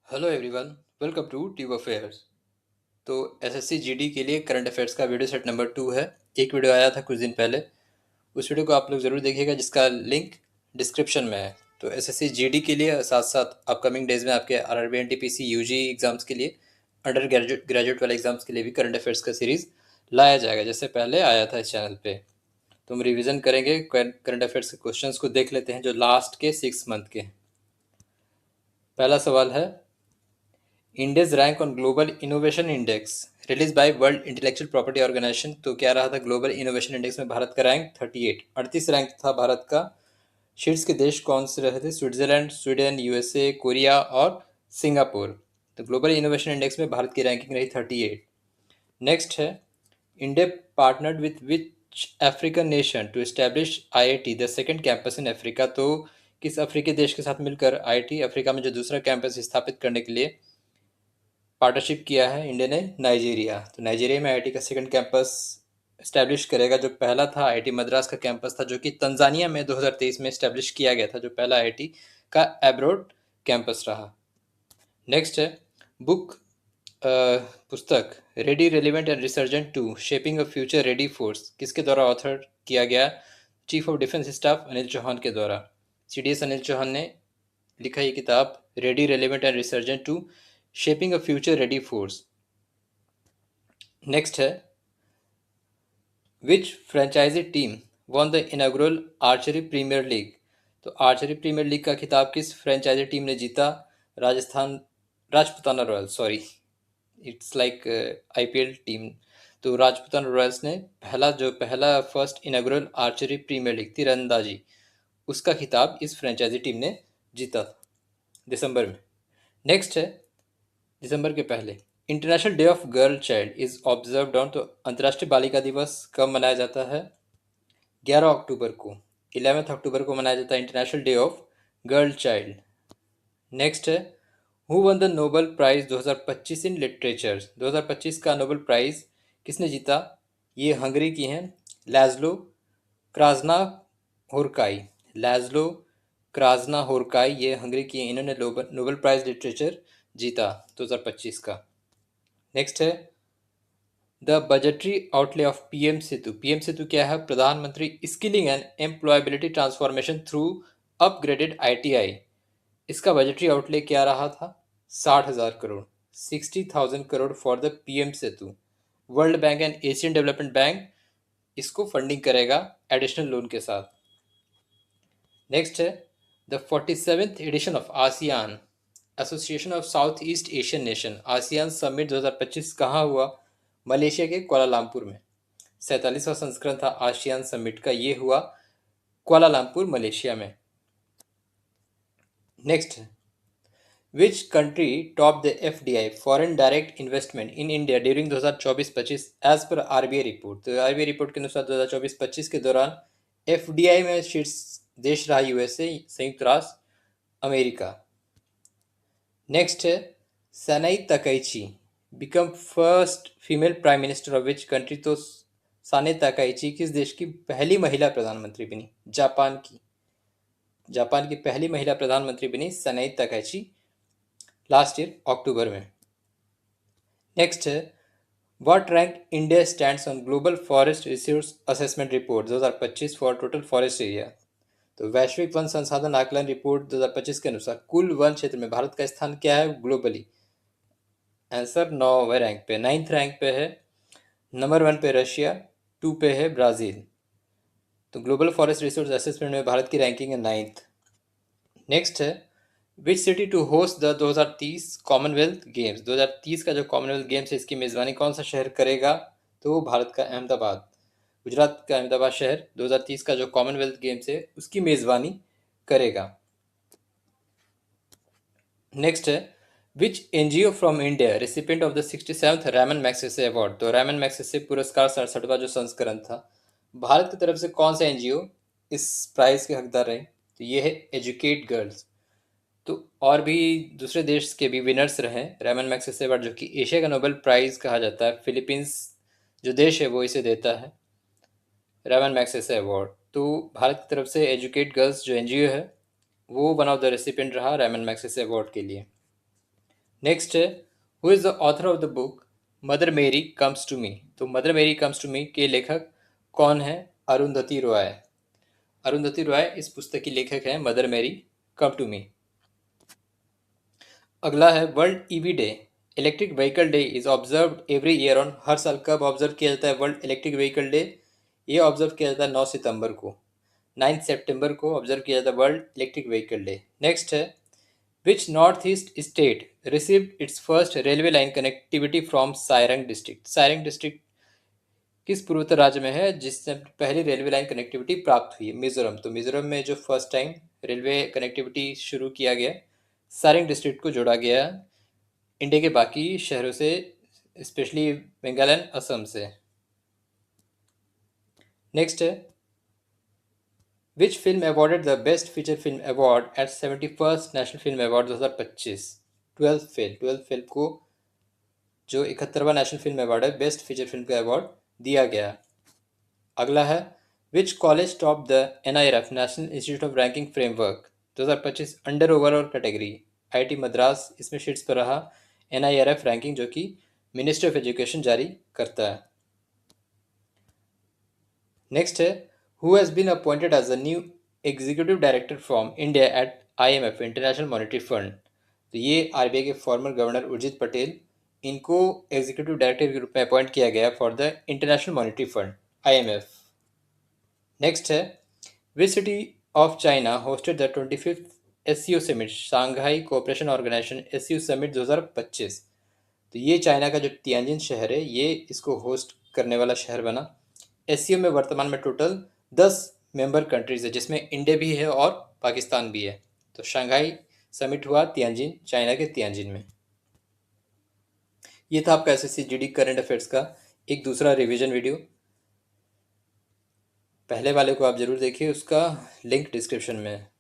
Hello everyone, welcome to tube affairs. तो SSC GD के लिए करंट अफेयर्स का वीडियो सेट नंबर 2 है। एक वीडियो आया था कुछ दिन पहले, उस वीडियो को आप लोग ज़रूर देखिएगा जिसका लिंक डिस्क्रिप्शन में है। तो एसएससी जीडी के लिए साथ साथ अपकमिंग डेज में आपके आरआरबी एनटीपीसी यूजी एग्ज़ाम्स के लिए, अंडर ग्रेजुएट वाले एग्ज़ाम्स के लिए भी करंट अफेयर्स का सीरीज़ लाया जाएगा, जैसे पहले आया था इस चैनल पे। तो हम रिवीजन करेंगे, करंट अफेयर्स के क्वेश्चंस को देख लेते हैं जो लास्ट के 6 मंथ के हैं। पहला सवाल है, India's rank on global innovation index release by world intellectual property organisation. तो क्या रहा था, ग्लोबल इनोवेशन इंडेक्स में भारत का रैंक 38 38 रैंक था भारत का। शीर्ष के देश कौन से रहे थे? स्विट्जरलैंड, स्वीडन, यूएसए, कोरिया और सिंगापुर। तो ग्लोबल इनोवेशन इंडेक्स में भारत की रैंकिंग रही 38। नेक्स्ट है, India partnered with which African nation to establish IIT the second campus in Africa. तो किस अफ्रीकी देश के साथ मिलकर आईआईटी अफ्रीका में जो दूसरा कैंपस स्थापित करने के लिए पार्टनरशिप किया है इंडिया ने? नाइजीरिया। तो नाइजीरिया में आईआईटी का सेकंड कैंपस इस्टेब्लिश करेगा। जो पहला था आईआईटी मद्रास का कैंपस था, जो कि तंजानिया में 2023 में इस्टेब्लिश किया गया था, जो पहला आईआईटी का एब्रोड कैंपस रहा। नेक्स्ट है, बुक पुस्तक ready relevant and resurgent to shaping a future ready force किसके द्वारा ऑथर किया गया? Chief of defence staff Anil Chauhan के द्वारा। सीडीएस अनिल चौहान ने लिखा ये किताब, ready relevant and resurgent to shaping a future ready force. Next है, which franchisee team won the inaugural archery premier league. तो आर्चरी प्रीमियर लीग का खिताब किस फ्रेंचाइजी टीम ने जीता? Rajasthan Rajputana royals, sorry, it's like IPL team. तो Rajputana royals ने पहला first inaugural archery premier league तीरंदाजी, उसका खिताब इस फ्रेंचाइजी टीम ने जीता था दिसंबर में। नेक्स्ट है, दिसंबर के पहले international day of girl child is observed on. तो अंतर्राष्ट्रीय बालिका दिवस कब मनाया जाता है? 11 अक्टूबर को, 11 अक्टूबर को मनाया जाता है international day of girl child. Next है, who won the Nobel prize 2025 in literature. 2025 का नोबेल प्राइज किसने जीता? ये हंगरी की हैं, लैज़लो क्राजना होरकाई। लैज़लो क्राजना होरकाई, ये हंगरी की हैं, इन्होंने नोबेल प्राइज लिटरेचर जीता 2025 का। नेक्स्ट है, the budgetary outlay of PM Setu. PM Setu क्या है? प्रधानमंत्री skilling and employability transformation through upgraded ITI. इसका बजटरी आउटले क्या रहा था? 60,000 crore, 60,000 crore for the PM Setu. World bank and Asian development bank इसको फंडिंग करेगा एडिशनल लोन के साथ। नेक्स्ट है, the 47th edition of ASEAN association of south east Asian nation, ASEAN summit 2025 कहाँ हुआ? मलेशिया के कुआलालंपुर में। 47वां संस्करण था आसियान समिट का, ये हुआ कुआलालंपुर मलेशिया में। नेक्स्ट है, which country top the FDI foreign direct investment in India during 2024-25 as per RBI report. तो आरबीआई रिपोर्ट के अनुसार 2024-25 के दौरान एफडीआई में शीर्ष देश रहा यूएसए, संयुक्त राष्ट्र अमेरिका। नेक्स्ट है, Sanae Takaichi become first female prime minister of which country. तो साने तकाइची किस देश की पहली महिला प्रधानमंत्री बनी? जापान की पहली महिला प्रधानमंत्री बनी सनाई तकाइची लास्ट ईयर अक्टूबर में। नेक्स्ट है, what rank India stands on global forest resource assessment report 2025 for total forest area. तो वैश्विक वन संसाधन आकलन रिपोर्ट 2025 के अनुसार कुल वन क्षेत्र में भारत का स्थान क्या है ग्लोबली? आंसर 9वें रैंक पे, 9th रैंक पे है। नंबर 1 पे रशिया, 2 पे है ब्राज़ील। तो ग्लोबल फॉरेस्ट रिसोर्स असेसमेंट में भारत की रैंकिंग है 9th। नेक्स्ट है, which city to host the 2030 commonwealth games. 2030 का जो कॉमनवेल्थ गेम्स है इसकी मेज़बानी कौन सा शहर करेगा? तो भारत का अहमदाबाद, गुजरात का अहमदाबाद शहर 2030 का जो कॉमनवेल्थ गेम्स है उसकी मेज़बानी करेगा। नेक्स्ट है, which NGO from India recipient of the 67th Ramon Magsaysay award. तो रैमन मैग्सेसे पुरस्कार 67वां जो संस्करण था, भारत की तरफ से कौन सा एनजीओ इस प्राइज के हकदार रहे? तो ये है एजुकेट गर्ल्स। तो और भी दूसरे देश के भी विनर्स रहे रैमन मैग्सेसे अवार्ड, जो कि एशिया का नोबेल प्राइज कहा जाता है। फिलीपींस जो देश है वो इसे देता है, रैमन मैग्सेसे अवार्ड। तो भारत की तरफ से एजुकेट गर्ल्स जो एनजीओ है वो वन ऑफ द रेसिपिएंट रहा रैमन मैग्सेसे अवार्ड के लिए। नेक्स्ट है, who is the author of the book mother मेरी कम्स टू मी? तो मदर मेरी कम्स टू मी के लेखक कौन है? अरुंधति रॉय। अरुंधति रॉय इस पुस्तक की लेखक है, मदर मेरी कम टू मी। अगला है world EV day. Electric vehicle day is observed every year on, हर साल कब ऑब्जर्व किया जाता है वर्ल्ड इलेक्ट्रिक व्हीकल डे? ये ऑब्जर्व किया जाता है 9 सितंबर को। 9 सितंबर को ऑब्जर्व किया जाता है world electric vehicle day. Next है, which north east state received its first railway line connectivity from Sairang district? Sairang district किस पूर्वोत्तर राज्य में है जिससे पहली रेलवे लाइन कनेक्टिविटी प्राप्त हुई है? मिजोरम। तो मिजोरम में जो फर्स्ट टाइम रेलवे कनेक्टिविटी शुरू किया गया, सारंग डिस्ट्रिक्ट को जोड़ा गया इंडिया के बाकी शहरों से, स्पेशली बंगाल एंड असम से। नेक्स्ट है, which film awarded the best feature film award at 71st national film award 2025? Twelfth film को जो 71वां नेशनल फिल्म अवार्ड है, बेस्ट फीचर फिल्म का अवार्ड दिया गया। अगला है, which college top the NIRF national institute of ranking framework 2025 under overall category? IIT Madras इसमें शीट्स पर रहा। NIRF रैंकिंग जो कि मिनिस्ट्री ऑफ एजुकेशन जारी करता है। नेक्स्ट है, who has been appointed as a new executive director from India at IMF international monetary fund? तो ये RBI के फॉर्मर गवर्नर उर्जित पटेल, इनको एग्जीक्यूटिव डायरेक्टर के रूप में अपॉइंट किया गया for the international monetary fund IMF। Next है, which city of China hosted the 25th SCO summit Shanghai cooperation organisation SCO summit 2025? तो ये चाइना का जो तियानजिन शहर है, ये इसको होस्ट करने वाला शहर बना। SCO में वर्तमान में टोटल 10 मेंबर कंट्रीज है, जिसमें इंडिया भी है और पाकिस्तान भी है। तो शंघाई समिट हुआ तियानजिन, चाइना के तियानजिन में। ये था आपका SSC GD करंट अफेयर्स का एक दूसरा रिवीजन वीडियो। पहले वाले को आप जरूर देखिए, उसका लिंक डिस्क्रिप्शन में है।